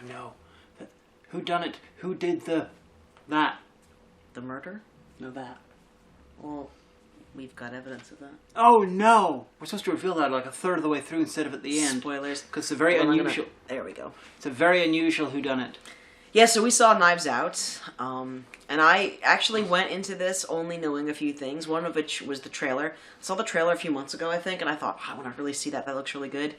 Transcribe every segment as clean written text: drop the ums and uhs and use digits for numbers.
no. Who done it? Who did that? The murder? No, that. Well, we've got evidence of that. Oh no! We're supposed to reveal that like a third of the way through instead of at the end. Spoilers. Because it's a very unusual... There we go. It's a very unusual whodunit. Yeah, so we saw Knives Out, and I actually went into this only knowing a few things, one of which was the trailer. I saw the trailer a few months ago, I think, and I thought, I want to really see that. That looks really good.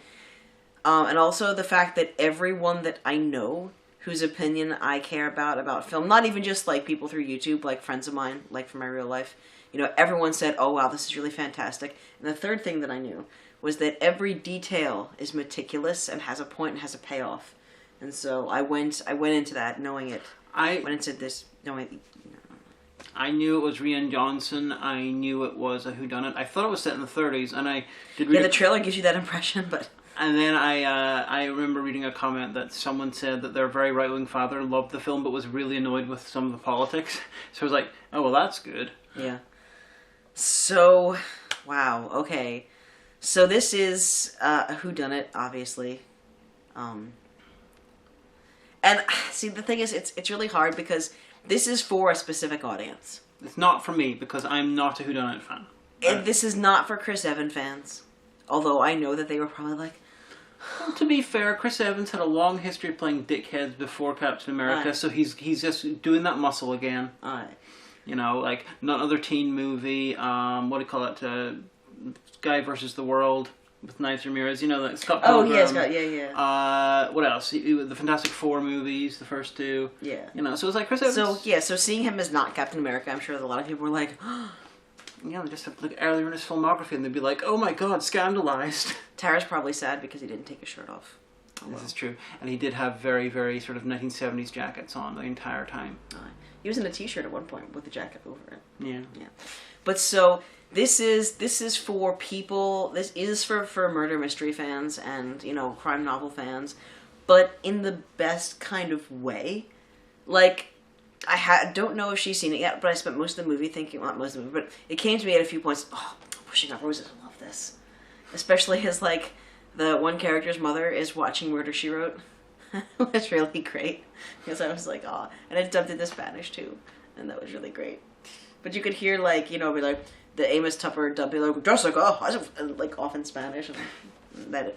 And also the fact that everyone that I know whose opinion I care about film, not even just like people through YouTube, like friends of mine, like from my real life, you know, everyone said, oh wow, this is really fantastic. And the third thing that I knew was that every detail is meticulous and has a point and has a payoff. And so I went into that knowing it. I went into this knowing... I knew it was Rian Johnson. I knew it was a whodunit. I thought it was set in the 30s, and I did read... Yeah, the trailer gives you that impression, but... And then I remember reading a comment that someone said that their very right-wing father loved the film but was really annoyed with some of the politics. So I was like, oh, well, that's good. Yeah. So, wow, okay. So this is a whodunit, obviously. And, see, the thing is, it's really hard because this is for a specific audience. It's not for me because I'm not a whodunit fan. And this is not for Chris Evans fans. Although I know that they were probably like... Well, to be fair, Chris Evans had a long history of playing dickheads before Captain America, so he's just doing that muscle again. Aye. You know, like, not another teen movie, what do you call it, Guy versus the World with Knives Ramirez, you know, like Scott Pilgrim. Oh, yeah, Scott, yeah. What else? The Fantastic Four movies, the first two. Yeah. You know, so it's like Chris Evans... So, yeah, so seeing him as not Captain America, I'm sure that a lot of people were like... Yeah, they just have to look earlier in his filmography and they'd be like, oh my god, scandalized. Tara's probably sad because he didn't take his shirt off. Oh, well. This is true. And he did have very, very sort of 1970s jackets on the entire time. He was in a t-shirt at one point with the jacket over it. Yeah. Yeah. But so, this is for people, this is for murder mystery fans and, you know, crime novel fans, but in the best kind of way. Like... don't know if she's seen it yet, but I spent most of the movie thinking, well, not most of the movie, but it came to me at a few points, oh, Pushing Up Roses, I love this. Especially as, like, the one character's mother is watching Murder, She Wrote. It's really great. Because I was like, oh, and it dubbed into Spanish, too. And that was really great. But you could hear, like, you know, be like, the Amos Tupper dub be like, Jessica, like, off in Spanish. And that.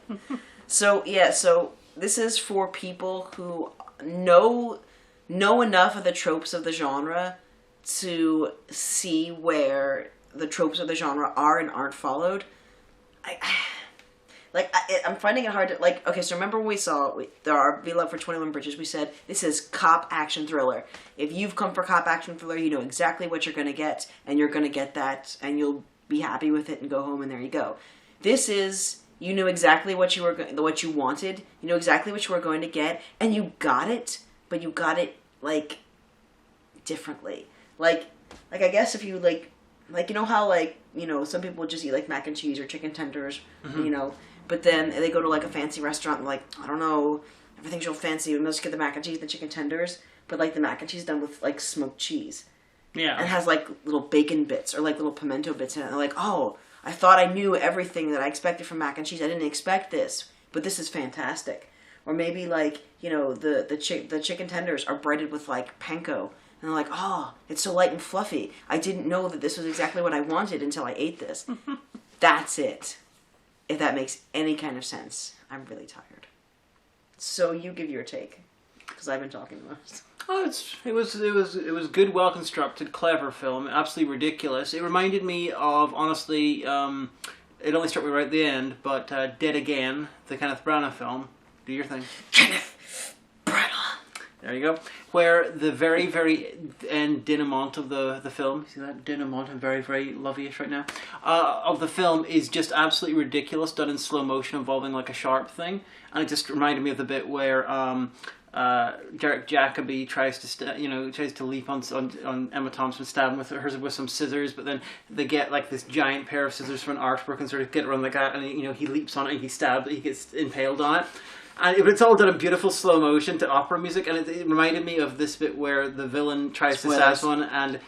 So, yeah, so this is for people who know enough of the tropes of the genre to see where the tropes of the genre are and aren't followed. I'm finding it hard to, like, okay, so remember when we saw, We Love for 21 Bridges, we said, this is cop action thriller. If you've come for cop action thriller, you know exactly what you're going to get, and you're going to get that, and you'll be happy with it and go home, and there you go. This is, you knew exactly what you wanted, you know exactly what you were going to get, and you got it, but you got it, like, differently. Like I guess if you, like, you know how, like, you know, some people just eat, like, mac and cheese or chicken tenders, you know, but then they go to, like, a fancy restaurant and, like, I don't know, everything's real fancy, and they'll just get the mac and cheese and the chicken tenders, but, like, the mac and cheese is done with, like, smoked cheese. Yeah. And has, like, little bacon bits or, like, little pimento bits in it, and they're like, oh, I thought I knew everything that I expected from mac and cheese. I didn't expect this, but this is fantastic. Or maybe, like, you know, the chicken tenders are breaded with, like, panko. And they're like, oh, it's so light and fluffy. I didn't know that this was exactly what I wanted until I ate this. That's it. If that makes any kind of sense. I'm really tired. So you give your take. Because I've been talking the most. Oh, it was good, well-constructed, clever film. Absolutely ridiculous. It reminded me of, honestly, it only struck me right at the end, but Dead Again, the Kenneth Branagh film. Do your thing. Kenneth Branagh. There you go. Where the very, very end denouement of the film, see that denouement? I'm very, very lovey-ish right now. Of the film is just absolutely ridiculous, done in slow motion, involving like a sharp thing, and it just reminded me of the bit where Derek Jacobi tries to leap on Emma Thompson, stab him with some scissors, but then they get like this giant pair of scissors from an artwork and sort of get around the guy, and he leaps on it, and he gets impaled on it. But it's all done in beautiful slow motion to opera music, and it reminded me of this bit where the villain tries to stab someone, and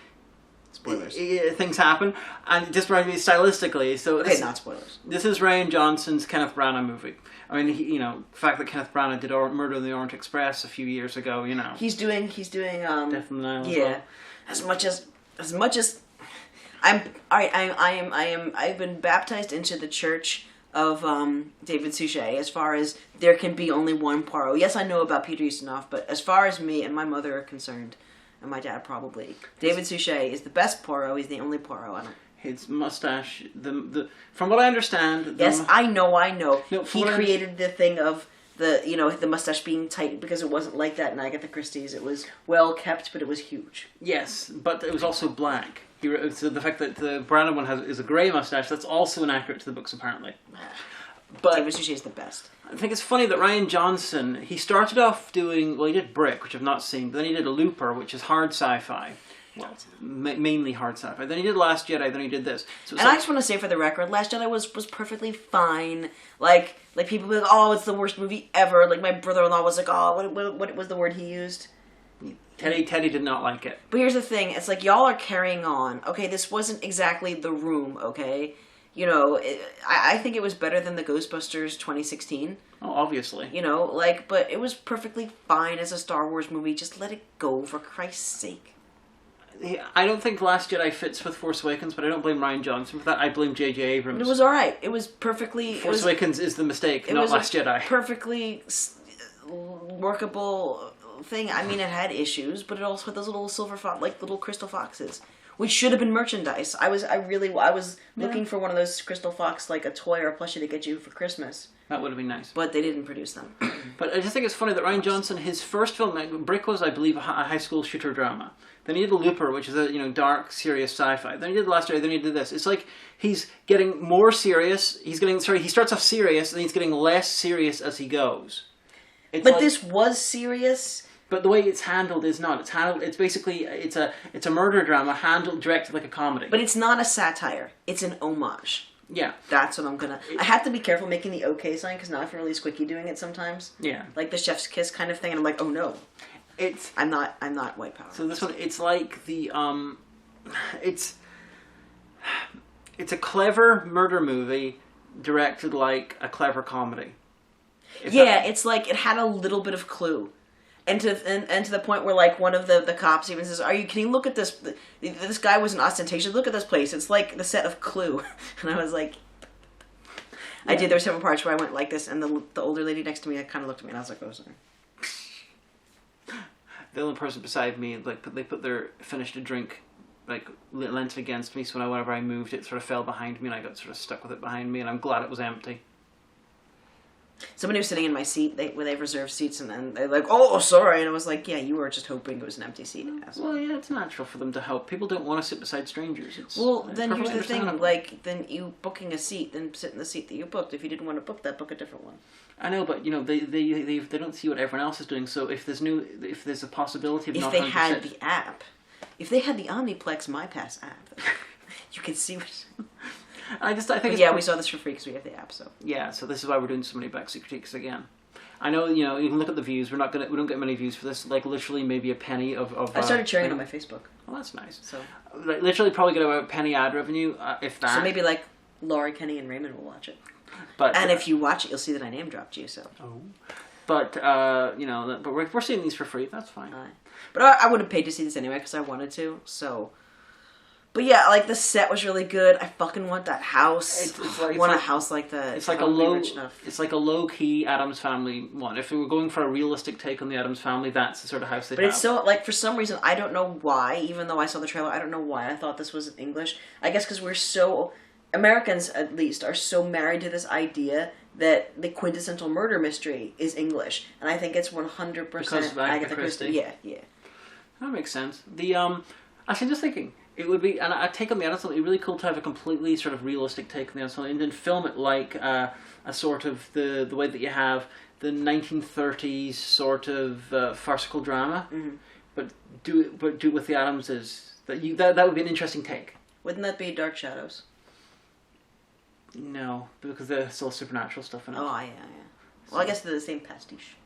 Spoilers. Things happen, and it just reminds me stylistically. So Okay, not spoilers. This is Rian Johnson's Kenneth Branagh movie. I mean, the fact that Kenneth Branagh did Murder on the Orient Express a few years ago, He's doing Death on the Nile. Yeah. As well. As much as I've been baptized into the church of David Suchet as far as there can be only one Poirot. Yes, I know about Peter Ustinov, but as far as me and my mother are concerned, and my dad probably, David Suchet is the best Poirot. He's the only Poirot. His mustache, from what I understand... Yes, I know. No, he created the thing of the mustache being tight because it wasn't like that in Agatha Christie's. It was well kept, but it was huge. Yes, but it was also black. So the fact that the Branagh one is a grey mustache, that's also inaccurate to the books, apparently. But David Suchet is the best. I think it's funny that Rian Johnson, he started off doing, he did Brick, which I've not seen, but then he did Looper, which is hard sci-fi. Well, mainly hard sci-fi. Then he did Last Jedi, then he did this. So I just want to say for the record, Last Jedi was perfectly fine. Like people be like, oh, it's the worst movie ever. Like my brother-in-law was like, oh, what was the word he used? Teddy did not like it. But here's the thing, it's like y'all are carrying on. Okay, this wasn't exactly The Room, okay? I think it was better than the Ghostbusters 2016. Oh, obviously. But it was perfectly fine as a Star Wars movie. Just let it go, for Christ's sake. I don't think Last Jedi fits with Force Awakens, but I don't blame Rian Johnson for that. I blame J.J. Abrams. It was alright. It was perfectly... Force Awakens is the mistake, not Last Jedi. Perfectly workable thing. I mean, it had issues, but it also had those little little crystal foxes, which should have been merchandise. I was looking for one of those crystal fox, like a toy or a plushie to get you for Christmas. That would have been nice. But they didn't produce them. But I just think it's funny that Rian Johnson, his first film, Brick, was, I believe, a high school shooter drama. Then he did Looper, which is a dark, serious sci-fi. Then he did Last Jedi. Then he did this. It's like he's getting more serious. He starts off serious, and he's getting less serious as he goes. This was serious. But the way it's handled is not. It's handled. It's basically it's a murder drama directed like a comedy. But it's not a satire. It's an homage. Yeah, that's what I'm gonna. I have to be careful making the okay sign because now I feel really squeaky doing it sometimes. Yeah, like the chef's kiss kind of thing, and I'm like, oh no, I'm not white power. So this one, it's like it's a clever murder movie directed like a clever comedy. It's like it had a little bit of Clue. And to the point where, like, one of the cops even says, can you look at this? This guy was an ostentatious. Look at this place. It's like the set of Clue. And I was like... Yeah. I did. There were several parts where I went like this, and the older lady next to me kind of looked at me, and I was like, oh, sorry. The only person beside me, they put their finished a drink, leant against me, so whenever I moved, it sort of fell behind me, and I got sort of stuck with it behind me, and I'm glad it was empty. Somebody was sitting in my seat where they've reserved seats, and they're like, oh, sorry. And I was like, yeah, you were just hoping it was an empty seat. Well, yeah, it's natural for them to hope. People don't want to sit beside strangers. Then here's the thing. Then you booking a seat, then sit in the seat that you booked. If you didn't want to book that, book a different one. I know, but, they don't see what everyone else is doing. So if there's a possibility of if not they having had to sit... the app, if they had the Omniplex MyPass app, you could see what... I think we saw this for free because we have the app. So so this is why we're doing so many Backseat critiques again. I know you can look at the views. We don't get many views for this. Like literally maybe a penny of. I started sharing it on my Facebook. Well, that's nice. So literally probably get about a penny ad revenue if that. So maybe like Laurie, Kenny, and Raymond will watch it. And if you watch it, you'll see that I name dropped you. So. Oh. But but we're seeing these for free. That's fine. But I would have paid to see this anyway because I wanted to. So. But yeah, like the set was really good. I fucking want that house. I want a house like that. It's like a low key Addams Family one. If we were going for a realistic take on the Addams Family, that's the sort of house they have. But it's so for some reason I don't know why. Even though I saw the trailer, I don't know why I thought this was in English. I guess because we're so Americans at least are so married to this idea that the quintessential murder mystery is English, and I think it's 100% Agatha Christie. Yeah. That makes sense. Actually, just thinking. It would be, and I take on the Addams Family, it'd be really cool to have a completely sort of realistic take on the Addams Family, and then film it like a sort of the way that you have the 1930s sort of farcical drama, but do it with the Addamses. That would be an interesting take. Wouldn't that be Dark Shadows? No, because there's still supernatural stuff in it. Oh yeah. Well, I guess they're the same pastiche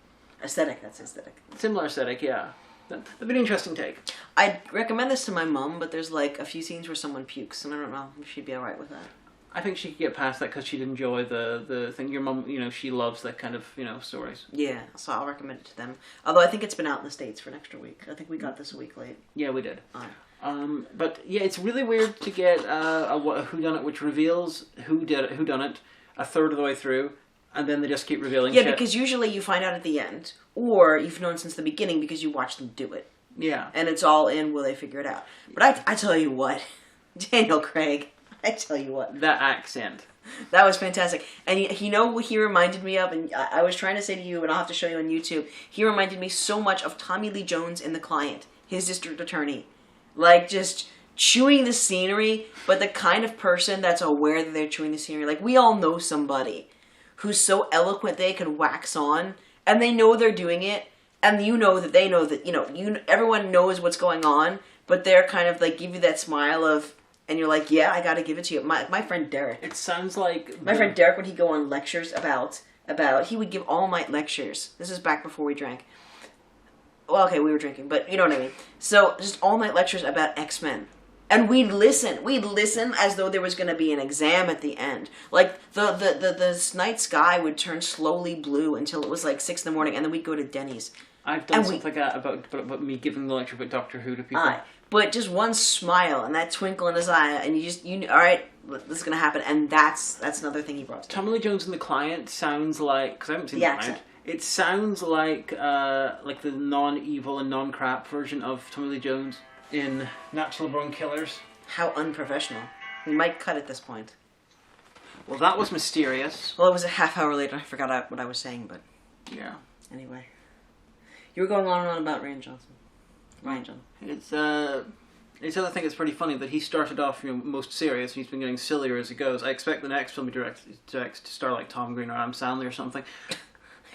aesthetic. That's aesthetic. Similar aesthetic, yeah. That'd be an interesting take. I'd recommend this to my mum, but there's like a few scenes where someone pukes, and I don't know if she'd be alright with that. I think she could get past that because she'd enjoy the thing. Your mum, she loves that kind of, stories. Yeah, so I'll recommend it to them. Although I think it's been out in the States for an extra week. I think we got this a week late. Yeah, we did. Alright. But yeah, it's really weird to get a Whodunit which reveals who done it a third of the way through, and then they just keep revealing shit. Yeah, because usually you find out at the end, or you've known since the beginning because you watched them do it. Yeah. And it's all in, will they figure it out? But I tell you what, Daniel Craig, I tell you what. That accent. That was fantastic. And you know what he reminded me of? And I was trying to say to you, and I'll have to show you on YouTube, he reminded me so much of Tommy Lee Jones in The Client, his district attorney. Like, just chewing the scenery, but the kind of person that's aware that they're chewing the scenery. Like, we all know somebody who's so eloquent they can wax on, and they know they're doing it, and you know that they know that, everyone knows what's going on, but they're kind of like, give you that smile of, and you're like, yeah, I gotta give it to you. My friend Derek. It sounds like... My friend Derek, when he'd go on lectures about, he would give all-night lectures. This is back before we drank. Well, okay, we were drinking, but you know what I mean. So, just all-night lectures about X-Men. And we'd listen. We'd listen as though there was going to be an exam at the end. Like, the night sky would turn slowly blue until it was like 6 in the morning, and then we'd go to Denny's. I've done something like that about me giving the lecture about Doctor Who to people. But just one smile and that twinkle in his eye, and all right, this is going to happen, and that's another thing he brought to me. Tommy Lee Jones in The Client sounds like, because I haven't seen The Client, it sounds like the non-evil and non-crap version of Tommy Lee Jones in Natural Born Killers. How unprofessional. We might cut at this point. Well, that was mysterious. Well, it was a half hour later. I forgot what I was saying, but... Yeah. Anyway. You were going on and on about Rian Johnson. It's the other thing that's pretty funny that he started off most serious and he's been getting sillier as he goes. I expect the next film he directs to star like Tom Green or Adam Sandler or something.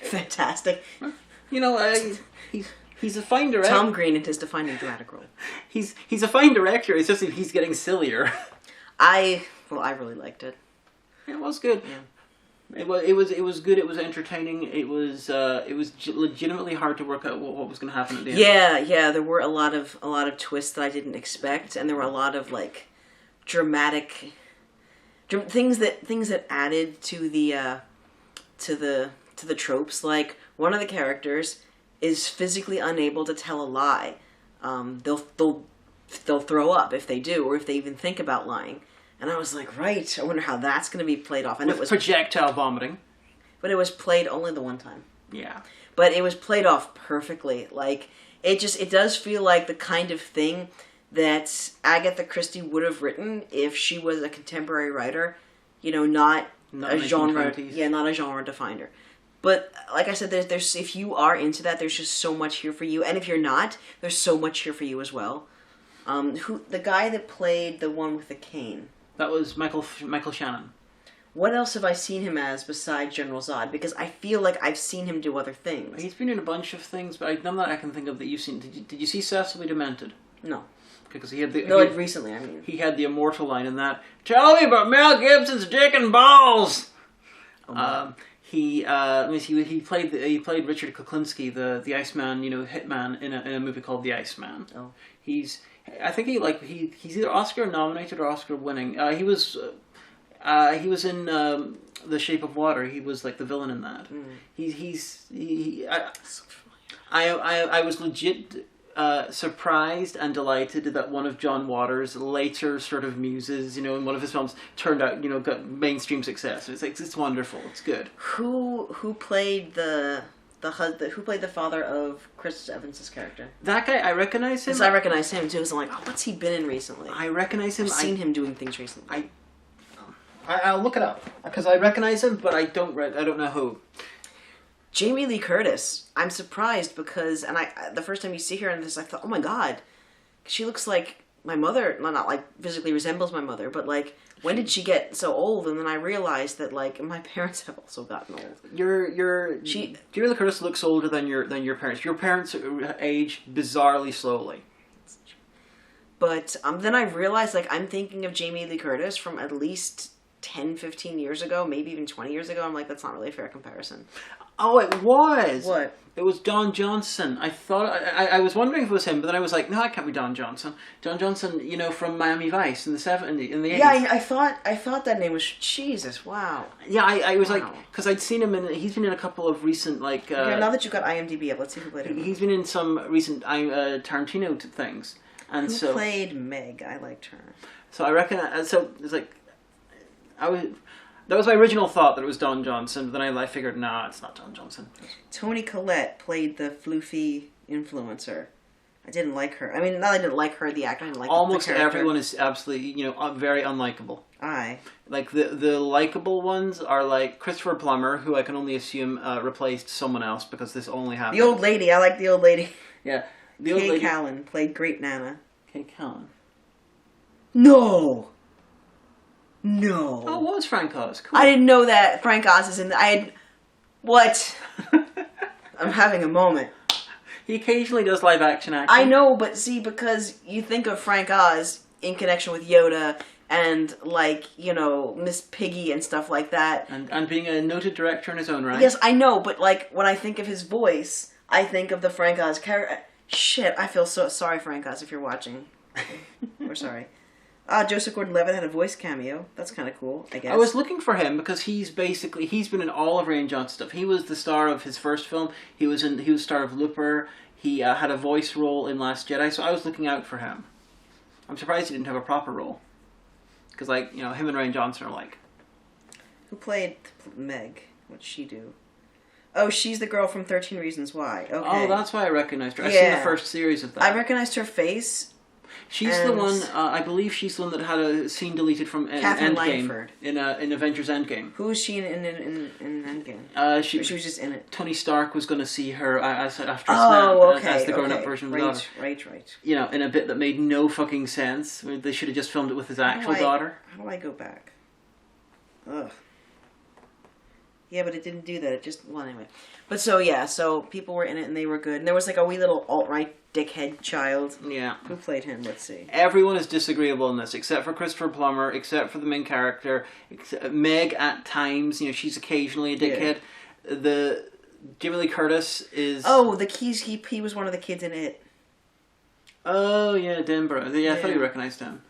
Fantastic. He's a fine director. Tom Green and his defining dramatic role. He's a fine director. It's just that he's getting sillier. I really liked it. It was good. Yeah. It was good. It was entertaining. It was legitimately hard to work out what was going to happen at the end. Yeah. There were a lot of twists that I didn't expect, and there were a lot of like dramatic things that added to the tropes. Like one of the characters is physically unable to tell a lie. They'll throw up if they do, or if they even think about lying. And I was like, right, I wonder how that's going to be played off. And With projectile vomiting. But it was played only the one time. Yeah. But it was played off perfectly. Like, it does feel like the kind of thing that Agatha Christie would have written if she was a contemporary writer. Not a genre. 1920s. Yeah, not a genre definer. But like I said, there's if you are into that, there's just so much here for you. And if you're not, there's so much here for you as well. The guy that played the one with the cane? That was Michael Shannon. What else have I seen him as besides General Zod? Because I feel like I've seen him do other things. He's been in a bunch of things, but none that I can think of that you've seen. Did you see Cecily Demented? No. Because he had the recently. I mean, he had the immortal line in that. Tell me about Mel Gibson's dick and balls. He played Richard Kuklinski, the Iceman, hitman in a movie called The Iceman. Oh. He's either Oscar nominated or Oscar winning. He was in The Shape of Water. He was like the villain in that. I was legit surprised and delighted that one of John Waters' later sort of muses, in one of his films turned out, got mainstream success. It's wonderful. It's good. Who played who played the father of Chris Evans' character? That guy, I recognize him. Yes, I recognize him too. So I'm like, what's he been in recently? I recognize him. I've seen him doing things recently. I'll look it up because I recognize him, but I don't know who. Jamie Lee Curtis. I'm surprised because, the first time you see her in this, I thought, oh my god, she looks like my mother. Well, not like physically resembles my mother, but like, when did she get so old? And then I realized that like my parents have also gotten old. Jamie Lee Curtis looks older than your parents. Your parents age bizarrely slowly. But then I realized like I'm thinking of Jamie Lee Curtis from at least 10, 15 years ago, maybe even 20 years ago, I'm like, that's not really a fair comparison. Oh, it was. What? It was Don Johnson. I thought I was wondering if it was him, but then I was like, no, that can't be Don Johnson. Don Johnson, you know, from Miami Vice in the 80s. Yeah, I thought that name was Jesus. Wow. Yeah, I was Wow. like, because I'd seen him he's been in a couple of recent like. Okay, now that you've got IMDb up, let's see who played him. He's been in some recent Tarantino things, and Who so played Meg? I liked her. so I reckon. So it's like, that was my original thought that it was Don Johnson, but then I figured, nah, it's not Don Johnson. Toni Collette played the floofy influencer. I didn't like her. I mean, not I didn't like her, the actor. I didn't like Almost the character. everyone is absolutely, you know, very unlikable. Aye. Like the likable ones are like Christopher Plummer, who I can only assume replaced someone else because this only happened. The old lady. I like the old lady. Yeah, the old Kay lady. Callan played Great Nana. Kay Callan. No. No. Oh, what was Frank Oz? Cool. I didn't know that Frank Oz is in the... What? I'm having a moment. He occasionally does live action acting. I know, but see, because you think of Frank Oz in connection with Yoda and, like, you know, Miss Piggy and stuff like that. And being a noted director in his own right. Yes, I know, but, like, when I think of his voice, I think of the Frank Oz character. Shit, I feel so sorry, Frank Oz, if you're watching. We're sorry. Joseph Gordon-Levitt had a voice cameo. That's kind of cool, I guess. I was looking for him because he's been in all of Rian Johnson stuff. He was the star of his first film. He was star of Looper. He had a voice role in Last Jedi, so I was looking out for him. I'm surprised he didn't have a proper role. Because, like, you know, him and Rian Johnson are like... Who played Meg? What'd she do? Oh, she's the girl from 13 Reasons Why. Okay. Oh, that's why I recognized her. I've seen the first series of that. I recognized her face. She's the one, I believe she's the one that had a scene deleted from Catherine Endgame. Langford. In Avengers Endgame. Who was she in Endgame? She was just in it. Tony Stark was going to see her after a snap as the grown-up version of the daughter. Right. You know, in a bit that made no fucking sense. They should have just filmed it with his actual daughter. How do I go back? Ugh. Yeah, but it didn't do that. It just... Well, anyway. But so people were in it and they were good. And there was like a wee little alt-right dickhead child. Yeah. Who played him? Let's see. Everyone is disagreeable in this, except for Christopher Plummer, except for the main character. Meg, at times, you know, she's occasionally a dickhead. Yeah. The Jamie Lee Curtis is... Oh, the keys. He was one of the kids in it. Oh, yeah, Denver. Yeah, I thought you recognized him.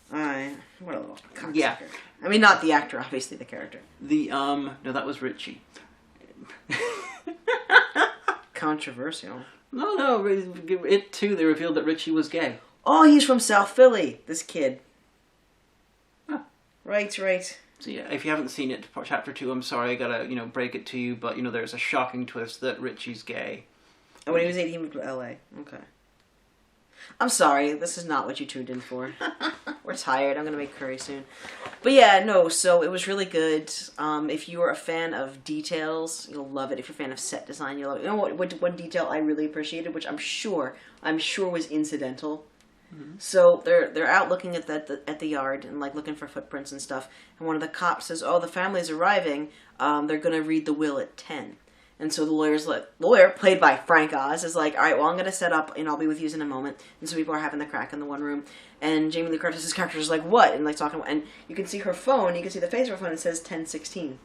What a little cocksucker. Yeah. I mean, not the actor, obviously, the character. No, that was Richie. Controversial. No, it too, they revealed that Richie was gay. Oh, he's from South Philly, this kid. Huh. Right. So yeah, if you haven't seen it, chapter 2, I'm sorry, I gotta, you know, break it to you, but, you know, there's a shocking twist that Richie's gay. Oh, when he was 8, he moved to LA. Okay. I'm sorry, this is not what you tuned in for. We're tired, I'm gonna make curry soon. But yeah, no, so it was really good. If you're a fan of details, you'll love it. If you're a fan of set design, you'll love it. You know what one detail I really appreciated, which I'm sure was incidental. Mm-hmm. So they're out looking at the yard and like looking for footprints and stuff. And one of the cops says, "Oh, the family's arriving. They're gonna read the will at 10." And so the lawyer, played by Frank Oz, is like, all right, well, I'm going to set up, and I'll be with you in a moment. And so people are having the crack in the one room. And Jamie Lee Curtis's character is like, what? And like talking, and you can see her phone, you can see the face of her phone, and it says 10:16.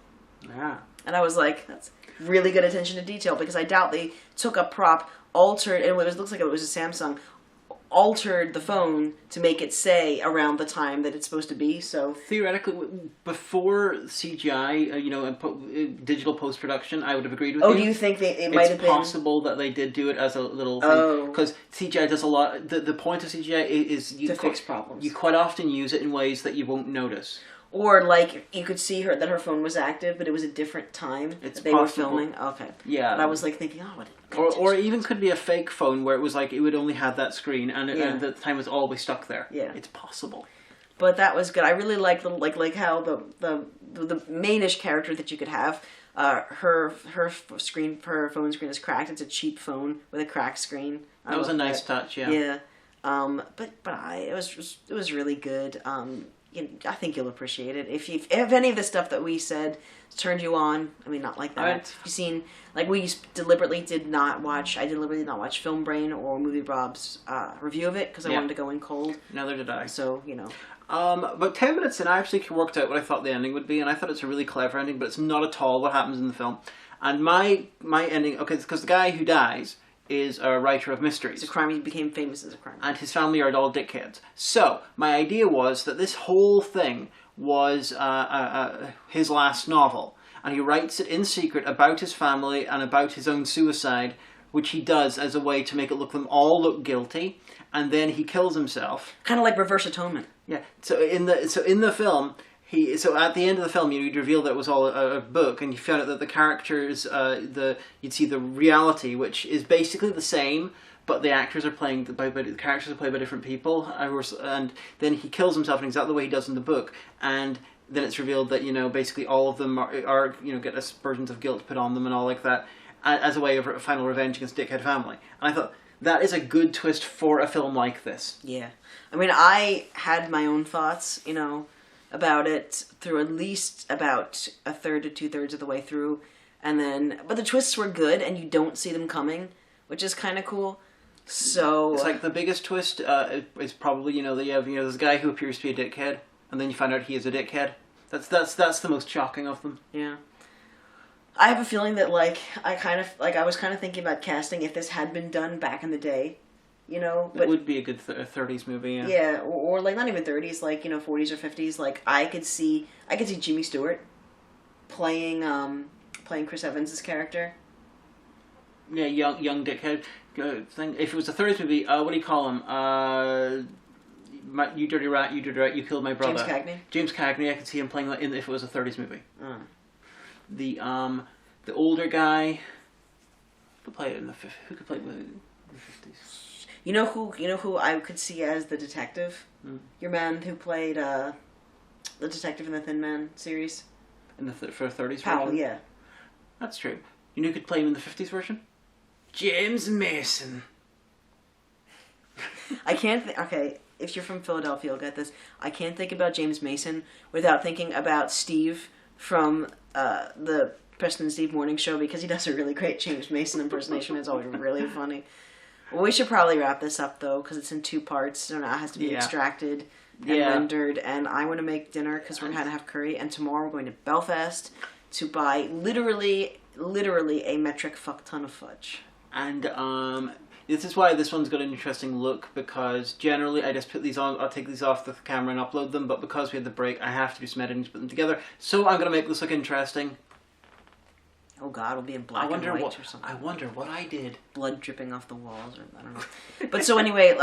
Yeah. And I was like, that's really good attention to detail, because I doubt they took a prop, altered, and it looks like it was a Samsung, altered the phone to make it say around the time that it's supposed to be. So theoretically, before CGI, digital post production, I would have agreed with you. Oh, do you think it might have been? It's possible that they did do it as a little thing because CGI does a lot. The point of CGI is to fix problems. You quite often use it in ways that you won't notice. Or like you could see that her phone was active, but it was a different time that they were filming. Okay. Yeah. And I was like thinking, what? Or even could be a fake phone where it was like it would only have that screen and the time was always stuck there. Yeah. It's possible. But that was good. I really liked how the mainish character that you could have. Her phone screen is cracked. It's a cheap phone with a cracked screen. That was a nice touch. Yeah. Yeah. But it was really good. I think you'll appreciate it. If any of the stuff that we said turned you on, I mean, not like that. Right. If you've seen, like, I deliberately did not watch Film Brain or Movie Rob's review of it because I wanted to go in cold. Neither did I. So, About 10 minutes in, I actually worked out what I thought the ending would be, and I thought it's a really clever ending, but it's not at all what happens in the film. And my ending, okay, because the guy who dies is a writer of mysteries. It's a crime. He became famous as a crime. And his family are all dickheads. So, my idea was that this whole thing was his last novel. And he writes it in secret about his family and about his own suicide, which he does as a way to make them all look guilty. And then he kills himself. Kind of like reverse atonement. Yeah. So in the film, at the end of the film, you'd reveal that it was all a book, and you found out that the characters, you'd see the reality, which is basically the same, but the actors are playing the characters are played by different people, and then he kills himself in exactly the way he does in the book, and then it's revealed that basically all of them are get aspersions of guilt put on them and all like that, as a way of final revenge against dickhead family. And I thought that is a good twist for a film like this. Yeah, I mean, I had my own thoughts, about it through at least about a third to 2/3 of the way through, but the twists were good, and you don't see them coming, which is kind of cool. So it's like the biggest twist is probably that you have this guy who appears to be a dickhead, and then you find out he is a dickhead. That's the most shocking of them. Yeah, I have a feeling that I was kind of thinking about casting if this had been done back in the day. But it would be a good 30s movie, yeah. Yeah, or like not even 30s, like 40s or 50s. Like I could see Jimmy Stewart playing Chris Evans' character. Yeah, young dickhead thing. If it was a 30s movie, what do you call him? You dirty rat, you killed my brother. James Cagney. I could see him playing that if it was a 30s movie. The older guy who could play it in the 50s. Who could play it in the 50s? You know who I could see as the detective? Your man who played the detective in the Thin Man series. For a 30s Powell, version? yeah. That's true. You know who could play him in the 50s version? James Mason. I can't okay, if you're from Philadelphia, you'll get this. I can't think about James Mason without thinking about Steve from the Preston and Steve morning show, because he does a really great James Mason impersonation. It's always really funny. Well, we should probably wrap this up, though, because it's in 2 parts, so now it has to be extracted and rendered, and I want to make dinner, because we're going to have curry, and tomorrow we're going to Belfast to buy literally a metric fuck ton of fudge. And, this is why this one's got an interesting look, because generally I just put these on, I'll take these off the camera and upload them, but because we had the break, I have to do some editing to put them together, so I'm going to make this look interesting. Oh God, it'll be in black and white or something. I wonder what I did. Blood dripping off the walls, or I don't know. But so anyway,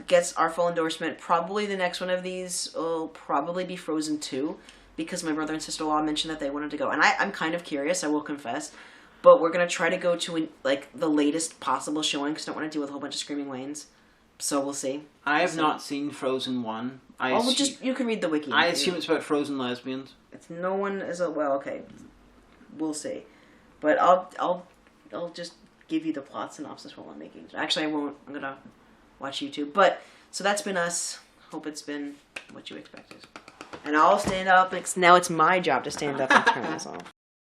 gets our full endorsement. Probably the next one of these will probably be Frozen 2, because my brother and sister-in-law mentioned that they wanted to go. And I'm kind of curious, I will confess. But we're going to try to go to the latest possible showing, because I don't want to deal with a whole bunch of screaming Waynes. So we'll see. I have not seen Frozen 1. You can read the wiki. I assume it's about frozen lesbians. It's no one is okay. We'll see. But I'll just give you the plot synopsis while I'm making it. Actually, I won't. I'm gonna watch YouTube. But so that's been us. Hope it's been what you expected. And I'll stand up. Now it's my job to stand up and turn this off.